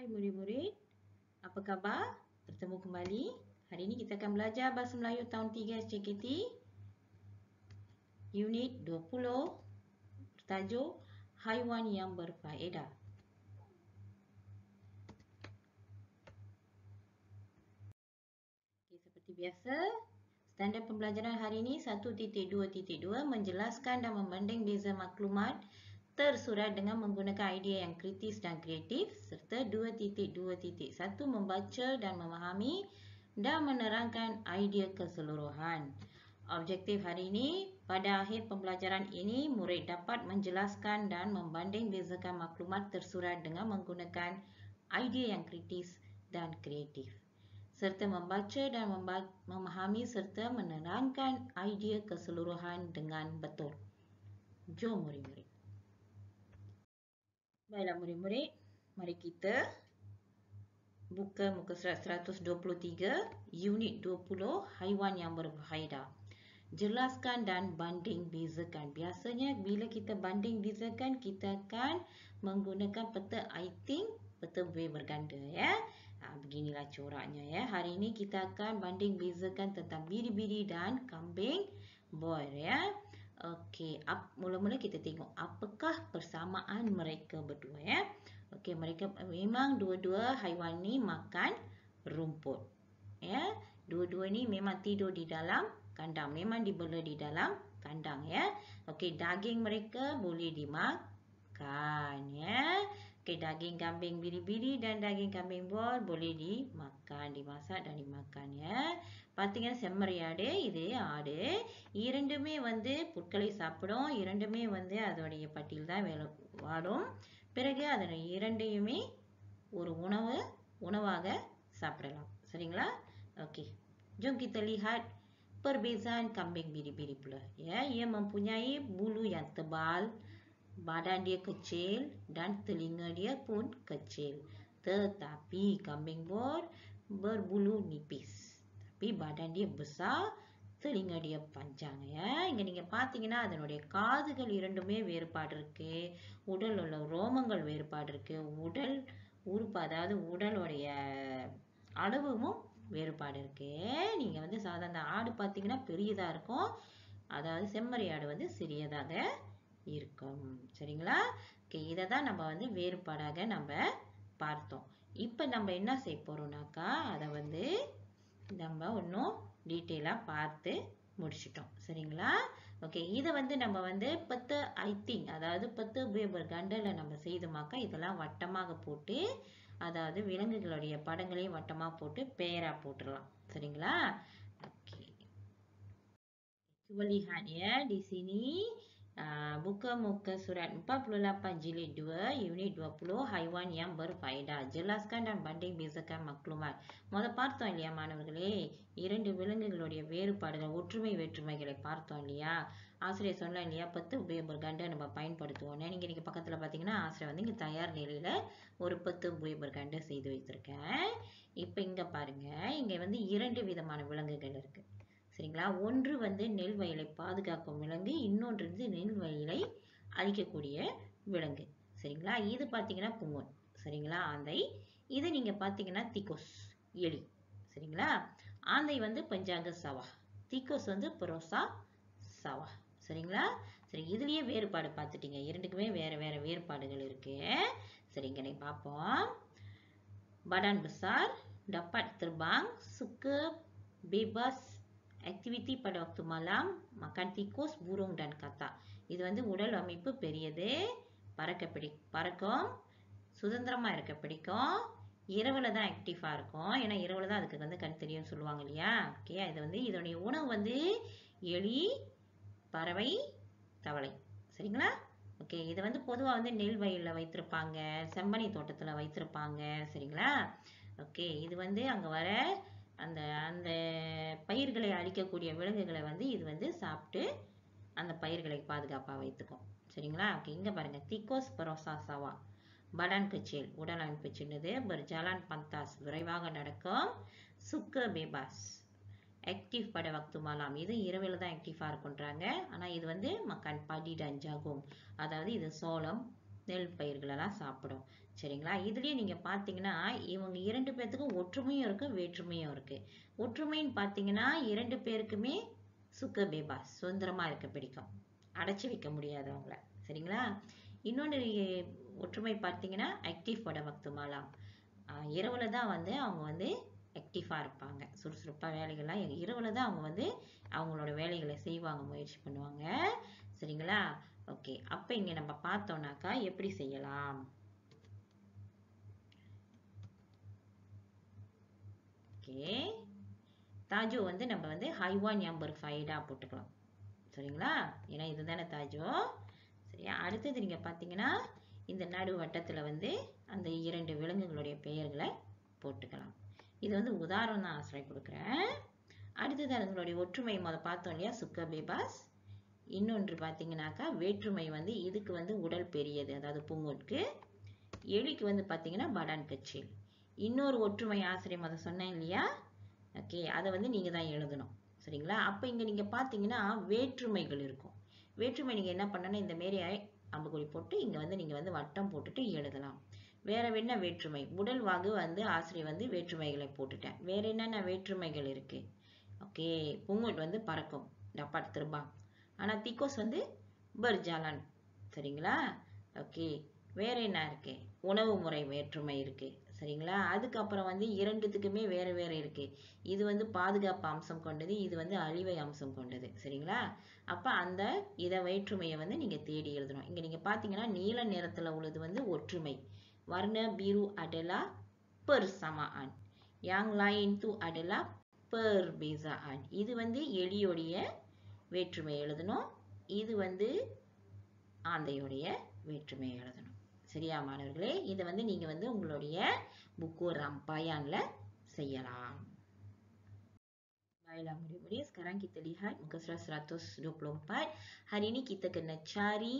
Hai murid-murid, apa khabar? Bertemu kembali. Hari ini kita akan belajar Bahasa Melayu tahun 3 SJKT Unit 20 bertajuk Haiwan yang berfaedah. Seperti biasa, standard pembelajaran hari ini 1.2.2 menjelaskan dan membanding beza maklumat tersurat dengan menggunakan idea yang kritis dan kreatif, serta 2.2.1 membaca dan memahami dan menerangkan idea keseluruhan. Objektif hari ini, pada akhir pembelajaran ini, murid dapat menjelaskan dan membanding bezakan maklumat tersurat dengan menggunakan idea yang kritis dan kreatif, serta membaca dan memahami serta menerangkan idea keseluruhan dengan betul. Jom murid-murid. Baiklah murid-murid, mari kita buka muka surat 123, Unit 20, Haiwan yang berfaedah. Jelaskan dan banding bezakan. Biasanya bila kita banding bezakan, kita akan menggunakan peta Eyting, peta B berganda ya. Beginilah coraknya ya. Hari ini kita akan banding bezakan tentang biri-biri dan kambing boy ya. Okey, mula-mula kita tengok apakah persamaan mereka berdua ya. Okey, mereka memang dua-dua haiwan ni makan rumput. Ya. Dua-dua ni memang tidur di dalam kandang, memang dibela di dalam kandang ya. Okey, daging mereka boleh dimakan ya. Okey, daging kambing biri-biri dan daging kambing boy boleh dimakan, dimasak dan dimakan ya. பாத்தீங்கன்னா செம்மறியாடு இது ஆடு இரண்டுமே புற்களை சாப்பிடும், இரண்டுமே அதோடைய பட்டியல் தான் வாடும். பிறகு அதனை இரண்டையுமே ஒரு உணவாக சாப்பிடலாம். சரிங்களா? Okey. Jom kita lihat perbezaan kambing biri-biri pula ya. Ia mempunyai bulu yang tebal, badan dia kecil dan telinga dia pun kecil. Tetapi kambing boy berbulu nipis. Tapi badan dia besar, telinga dia panjang ya. இங்க நீங்க பாத்தீங்கன்னா அதனுடைய காதுகள் இரண்டுமே வேறுபாடு இருக்கு. உடல் உள்ள ரோமங்கள் வேறுபாடு இருக்கு. உடல் உறுப்பு அதாவது உடலுடைய அளவும் வேறுபாடு இருக்கு. நீங்க சாதாரண ஆடு பாத்தீங்கன்னா பெரியதா இருக்கும். அதாவது செம்மறி ஆடு சிறியதாக இருக்கும். சரிங்களா? இதை தான் நம்ம வேறுபாடாக நம்ம பார்த்தோம். இப்போ நம்ம என்ன செய்ய போறோம்னாக்கா அதை நம்ம இன்னும் டீட்டெயிலா பார்த்து முடிச்சிட்டோம். சரிங்களா? ஓகே, இதை நம்ம பத்து ஐத்திங் அதாவது 10 பேபர் கண்டல நம்ம செய்தோமாக்கா இதெல்லாம் வட்டமாக போட்டு அதாவது விலங்குகளுடைய படங்களையும் வட்டமா போட்டு பெயரா போட்டுடலாம். சரிங்களா? Okay. Cuba lihat ya di sini. Buka muka surat 48 jilid 2 unit 20 haiwan yang berfaedah. Jelaskan dan banding bezakan maklumat. முதல்ல பார்த்தோம் இல்லையா மாணவர்களே, இரண்டு விலங்குகளுடைய வேறுபாடுகள் ஒற்றுமை வேற்றுமைகளை பார்த்தோம் இல்லையா. ஆசிரியர் சொன்ன இல்லையா 10 பேபர் கண்டை நம்ம பயன்படுத்துவோம். நீங்க பக்கத்துல பாத்தீங்கன்னா ஆசிரியர் இங்க தயார் நிலையில ஒரு 10 பேபர் கண்டை செய்து வைத்திருக்கேன். இப்போ இங்க பாருங்க, இங்க இரண்டு விதமான விலங்குகள் இருக்கு. சரிங்களா? ஒன்று நெல் வயலை பாதுகாக்கும் விலங்கு, இன்னொன்று நெல் வயலை அழிக்கக்கூடிய விலங்கு. சரிங்களா? இது பாத்தீங்கன்னா புங்கன். சரிங்களா? ஆந்தை. இது நீங்க பாத்தீங்கன்னா திகோஸ், எலி. சரிங்களா? ஆந்தை பஞ்சாங்க சவா, திகோஸ் புரோசா சவா. சரிங்களா? சரி, இதுலயே வேறுபாடு பார்த்துட்டீங்க. இரண்டுக்குமே வேற வேற வேறுபாடுகள் இருக்கு. சரிங்க, நீ பார்ப்போம். Badan besar, dapat terbang, suka bebas aktiviti pada waktu malam, makan tikus, burung dan katak. இது உடல் அமைப்பு பெரியது, பறக்கும், சுதந்திரமா இருக்க பிடிக்கும், இரவுல தான் ஆக்டிவா இருக்கும். ஏன்னா இரவுல தான் அதுக்கு கண் தெரியும் சொல்லுவாங்க இல்லையா. ஓகே, இது இதோடைய உணவு எலி, பறவை, தவளை. சரிங்களா? ஓகே, இது பொதுவா நெல் வயல்ல வைத்திருப்பாங்க, செம்மணி தோட்டத்துல வைத்திருப்பாங்க. சரிங்களா? ஓகே, இது அங்க வர அந்த அந்த பயிர்களை அழிக்கக்கூடிய விலங்குகளை இது சாப்பிட்டு அந்த பயிர்களை பாதுகாப்பா வைத்துக்கும். சரிங்களா? ஓகே, இங்க பாருங்க திகோஸ் பரோசா சவா. badan kecil, உடல் அமைப்பு சின்னது, berjalan pantas, விரைவாக நடக்கும், suka bebas, aktif pada waktu malam, இது இரவுல தான் ஆக்டிவா இருக்குன்றாங்க. ஆனா இது makan padi dan jagung, அதாவது இது சோளம், நெல் பயிர்கள் எல்லாம் சாப்பிடும். சரிங்களா? இதுலயே நீங்க பார்த்தீங்கன்னா, இவங்க 2 பேத்துக்கும் ஒற்றுமையும் இருக்கு, வேற்றுமையும் இருக்கு. ஒற்றுமைன்னு பார்த்தீங்கன்னா, 2 பேருக்குமே சுக்க பேபாஸ் சுதந்திரமா இருக்க பிடிக்கும். அடைச்சு வைக்க முடியாது அவங்கள. சரிங்களா? இன்னொன்று ஒற்றுமை பார்த்தீங்கன்னா, ஆக்டிவ் பட வக்து மாலாம். இரவுல தான் வந்து அவங்க வந்து ஆக்டிவா இருப்பாங்க. சுறுசுறுப்பா வேலைகள்லாம் இரவுல தான் அவங்க வந்து அவங்களோட வேலைகளை செய்வாங்க, முயற்சி பண்ணுவாங்க. சரிங்களா? ஓகே. அப்ப இங்க நம்ம பார்த்தோம்னாக்கா எப்படி செய்யலாம்? ஓகே. தாஜு வந்து நம்ம வந்து ஹைவான் yang berfaedah போட்டுக்கலாம். சரிங்களா? ஏன்னா இதுதானே தாஜு. சரியா? அடுத்தது நீங்க பார்த்தீங்கன்னா, இந்த நடு வட்டத்துல வந்து அந்த 2 விலங்குகளுடைய பெயர்களை போட்டுக்கலாம். இது வந்து உதாரணம் தான் ஆசிரியர் கொடுக்குறேன். அடுத்தது அதுங்களுடைய ஒற்றுமை பார்த்தோம் இல்லையா, சுக்க பேபாஸ். இன்னொன்று பார்த்தீங்கன்னாக்கா வேற்றுமை வந்து இதுக்கு வந்து உடல் பெரியது, அதாவது பூங்கோட்கு. எலிக்கு வந்து பார்த்தீங்கன்னா படான் கச்சில். இன்னொரு ஒற்றுமை ஆசிரியர் சொன்னேன் இல்லையா, ஓகே, அதை வந்து நீங்க தான் எழுதணும். சரிங்களா? அப்ப இங்க நீங்க பார்த்தீங்கன்னா வேற்றுமைகள் இருக்கும். வேற்றுமை நீங்க என்ன பண்ணணும், இந்த மாரி அம்புக்குறி போட்டு இங்க வந்து நீங்க வந்து வட்டம் போட்டுட்டு எழுதலாம். வேற என்ன வேற்றுமை? உடல் வாகு வந்து ஆசிரியர் வந்து வேற்றுமைகளை போட்டுட்டேன். வேற என்னென்ன வேற்றுமைகள் இருக்கு? ஓகே, பூங்கோட் வந்து பறக்கும், டப்பாட் திருபாங். ஆனா திக்கோஸ் வந்து பர்ஜாலான். சரிங்களா? ஓகே, வேற என்ன இருக்கு? உணவு முறை வேற்றுமை இருக்கு. சரிங்களா? அதுக்கப்புறம் வந்து இரண்டுத்துக்குமே வேற வேற இருக்கு. இது வந்து பாதுகாப்பு அம்சம் கொண்டது, இது வந்து அழிவை அம்சம் கொண்டது. சரிங்களா? அப்ப அந்த இத வேற்றுமையை வந்து நீங்க தேடி எழுதணும். இங்க நீங்க பாத்தீங்கன்னா நீல நிறத்துல உள்ளது வந்து ஒற்றுமை. Warna biru adalah persamaan. Yang lain tu adalah perbezaan. இது வந்து எலியோடைய வேற்றுமை எழுதணும். இது வந்து ஆந்தையுடைய வேற்றுமை எழுதணும். சரியா மாணவர்களே? இதை வந்து நீங்க வந்து உங்களுடைய buku rampayanல செய்யலாம். Baiklah murid-murid, sekarang kita lihat muka surat 124. Hari ini kita kena cari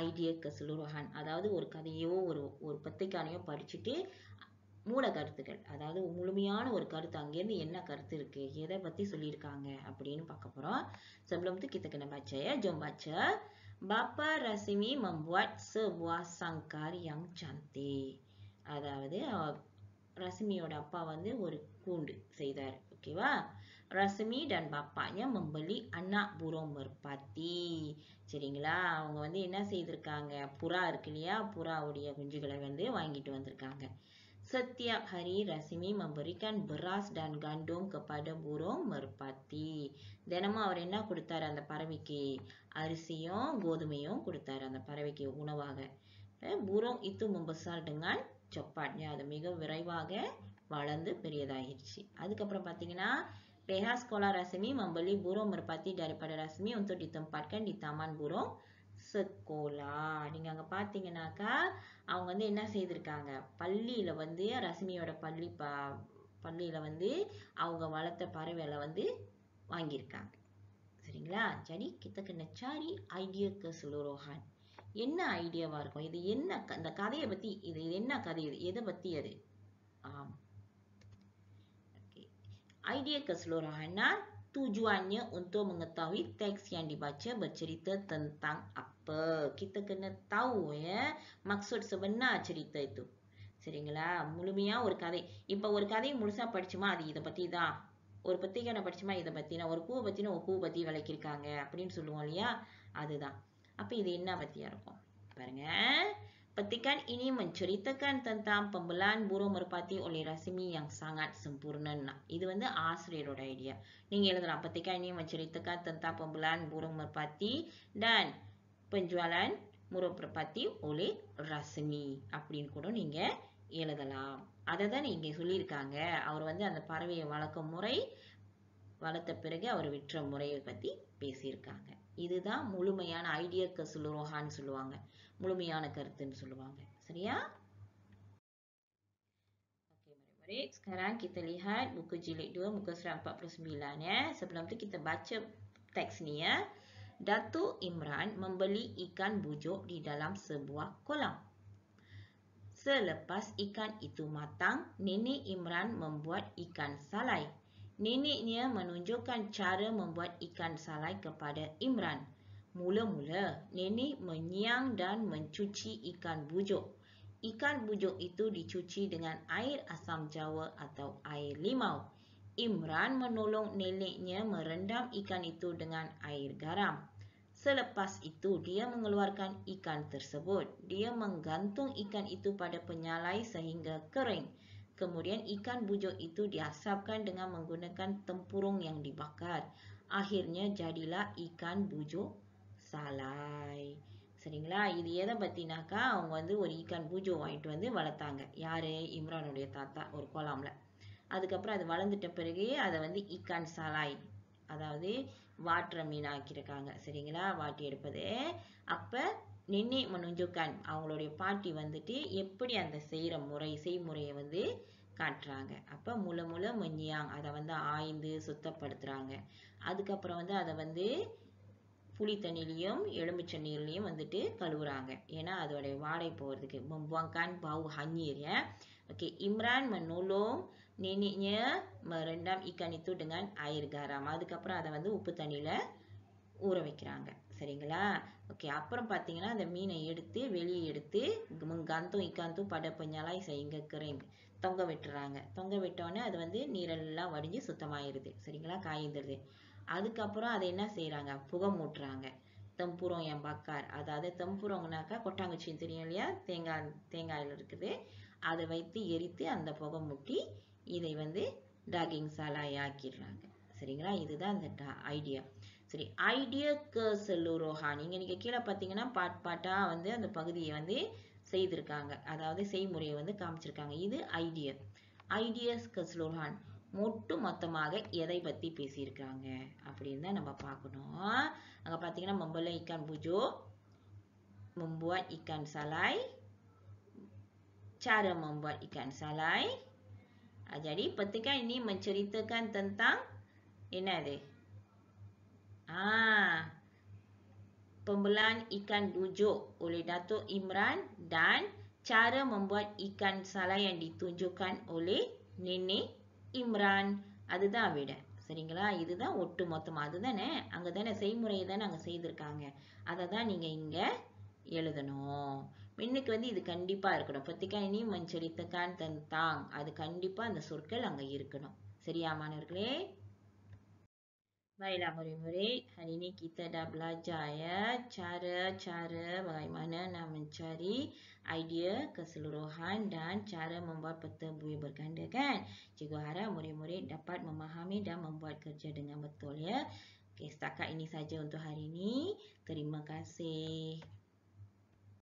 idea keseluruhan. அதாவது ஒரு கதையோ ஒரு பத்திரிக்கையோ படிச்சுட்டு மூல கருத்துக்கள், அதாவது முழுமையான ஒரு கருத்து, அங்கேருந்து என்ன கருத்து இருக்கு, எதை பத்தி சொல்லியிருக்காங்க அப்படின்னு பார்க்க போறோம். Sebelum itu kita kena baca ya. Jom baca. Bapa Rasmi membuat sebuah sangkar yang cantik. அதாவது ரஸ்மியோட அப்பா வந்து ஒரு கூண்டு செய்தார். ஓகேவா? Rashmi dan bapaknya membeli anak burung merpati. சரிங்களா? அவங்க வந்து என்ன செய்திருக்காங்க, புறா இருக்கு இல்லையா, புறாவுடைய குஞ்சுகளை வந்து வாங்கிட்டு வந்திருக்காங்க. Setiap hari Rasmi memberikan beras dan gandum kepada burung merpati. தினமும் அவர் என்ன கொடுத்தாரு அந்த பறவைக்கு? அரிசியும் கோதுமையும் கொடுத்தாரு அந்த பறவைக்கு உணவாக. burung itu membesar dengan cepatnya. அது மிக விரைவாக வளர்ந்து பெரியதாகிடுச்சு. அதுக்கப்புறம் பார்த்தீங்கன்னா, pihak sekolah Rasmi membeli burung merpati daripada Rasmi untuk ditempatkan di taman burung sekolah. நீங்க அங்க பார்த்தீங்கன்னாக்கா அவங்க வந்து என்ன செய்திருக்காங்க, பள்ளியில வந்து ரஸ்மியோட பள்ளியில வந்து அவங்க வளர்த்த பறவைகளை வந்து வாங்கியிருக்காங்க. சரிங்களா? jadi kita kena cari idea keseluruhan. என்ன ஐடியாவா இருக்கும்? இது என்ன, இந்த கதையை பத்தி, இது என்ன கதை, இது எதை பத்தி அது? Idea keseluruhan tujuannya untuk mengetahui teks yang dibaca bercerita tentang apa. Kita kena tahu ya maksud sebenar cerita itu. சரிங்களா? முழுமையா ஒரு கதை. இப்ப ஒரு கதையை முழுசா படிச்சுமா அது இதை பத்தி தான், ஒரு பத்திரிக்கை படிச்சுமா இதை பத்தினா, ஒரு பூவை பத்தினா ஒரு பூ பத்தி விளக்கியிருக்காங்க அப்படின்னு சொல்லுவோம் இல்லையா, அதுதான். அப்ப இது என்ன பத்தியா இருக்கும் பாருங்க. Petikan ini menceritakan tentang pembelian burung merpati oleh Rasmi yang sangat sempurna. இது வந்து ஆசிரியரோட ஐடியா. நீங்க எழுதலாம், petikan ini menceritakan tentang pembelian burung merpati dan penjualan burung merpati oleh Rasmi அப்படின்னு கூட நீங்க எழுதலாம். அதை தான் நீங்க சொல்லியிருக்காங்க. அவர் வந்து அந்த பறவையை வளர்க்கும் முறை, வளர்த்த பிறகு அவர் விற்ற முறையை பத்தி பேசியிருக்காங்க. இதுதான் முழுமையான ஐடியா keseluruhan சொல்லுவாங்க, முழுமையான கருத்துன்னு சொல்லுவாங்க. சரியா? Oke, mari sekarang kita lihat buku jilid 2 muka surat 49 ya. Sebelum itu kita baca teks ni ya. Datuk Imran membeli ikan bujuk di dalam sebuah kolam. Selepas ikan itu matang, Nenek Imran membuat ikan salai. Neneknya menunjukkan cara membuat ikan salai kepada Imran. Mula-mula, nenek menyiang dan mencuci ikan bujuk. Ikan bujuk itu dicuci dengan air asam jawa atau air limau. Imran menolong neneknya merendam ikan itu dengan air garam. Selepas itu, dia mengeluarkan ikan tersebut. Dia menggantung ikan itu pada penyalai sehingga kering. Kemudian ikan bujuk itu diasapkan dengan menggunakan tempurung yang dibakar. Akhirnya jadilah ikan bujuk salai. சரிங்களா, இது எதை பற்றினாக்கா அவங்க வந்து ஒரு ஈக்கான் பூஜை வாங்கிட்டு வந்து வளர்த்தாங்க. யார்? இம்ரானுடைய தாத்தா ஒரு கோலாமில். அதுக்கப்புறம் அது வளர்ந்துட்ட பிறகு அதை வந்து ஈக்கான் சாலாய், அதாவது வாட்டுற மீன் ஆக்கியிருக்காங்க. சரிங்களா, வாட்டி எடுப்பது. அப்போ நின்னி மனுஞ்சுக்கான் அவங்களுடைய பாட்டி வந்துட்டு எப்படி அந்த செய்முறையை வந்து காட்டுறாங்க. அப்போ முளை மஞ்சியாங் அதை வந்து ஆய்ந்து சுத்தப்படுத்துகிறாங்க. அதுக்கப்புறம் வந்து அதை வந்து புளி தண்ணிலையும் எலுமிச்சை நீர்லையும் வந்துட்டு கழுவுறாங்க. ஏன்னா அதோடைய வாடை போகிறதுக்கு. membuangkan bau hanyir ya. Okey, Imran menolong neneknya merendam ikan itu dengan air garam. அதுக்கப்புறம் அதை வந்து உப்பு தண்ணியில் ஊற வைக்கிறாங்க. சரிங்களா, ஓகே. அப்புறம் பார்த்தீங்கன்னா அந்த மீனை எடுத்து வெளியே எடுத்து gantung ikan tu pada penyalai sehingga kering, தொங்க விட்டுறாங்க. தொங்க விட்டோன்னே அது வந்து நீரெல்லாம் வடிஞ்சு சுத்தமாயிருது. சரிங்களா, காய்ந்துருது. அதுக்கப்புறம் அதை என்ன செய்கிறாங்க? புகை மூட்டுறாங்க. தெம்புரம் என் பக்கார், அதாவது தெம்புரம்னாக்கா கொட்டாங்குச்சின்னு தெரியும் இல்லையா, தேங்காயில் இருக்குது. அதை வைத்து எரித்து அந்த புகை மூட்டி இதை வந்து டாகிங் சாலாய் ஆக்கிடுறாங்க. சரிங்களா, இதுதான் அந்த ஐடியா. சரி, ஐடியா keseluruhan. நீங்கள் கீழே பார்த்தீங்கன்னா பாட்டாக வந்து அந்த பகுதியை வந்து செய்திருக்காங்க. அதாவது செய்முறையை வந்து காமிச்சிருக்காங்க. இது ஐடியாஸ் keseluruhan. மொட்டு மொத்தமாக எதை பற்றி பேசியிருக்காங்க அப்படின்னு தான் நம்ம பார்க்கணும். அங்கே பார்த்தீங்கன்னா membela ikan bujuk, membuat ikan salai, cara membuat ikan salai. Jadi petikan ini menceritakan tentang என்னது? Pembelaan ikan bujuk oleh Datuk Imran dan cara membuat ikan salai yang ditunjukkan oleh Nenek Imran. அதுதான் விட. சரிங்களா, இதுதான் ஒட்டு மொத்தமா. அதுதானே அங்கே தானே செய்முறையை தானே அங்கே செய்திருக்காங்க. அதை தான் நீங்கள் இங்கே எழுதணும். மின்னுக்கு வந்து இது கண்டிப்பாக இருக்கணும். petikan ini menceritakan tentang, அது கண்டிப்பாக அந்த சொற்கள் அங்கே இருக்கணும். சரியா மாணவர்களே? Baiklah murid-murid, hari ini kita dah belajar ya cara-cara bagaimana nak mencari idea keseluruhan dan cara membuat peta buih berganda kan. Cikgu harap murid-murid dapat memahami dan membuat kerja dengan betul ya. Okey, setakat ini saja untuk hari ini. Terima kasih.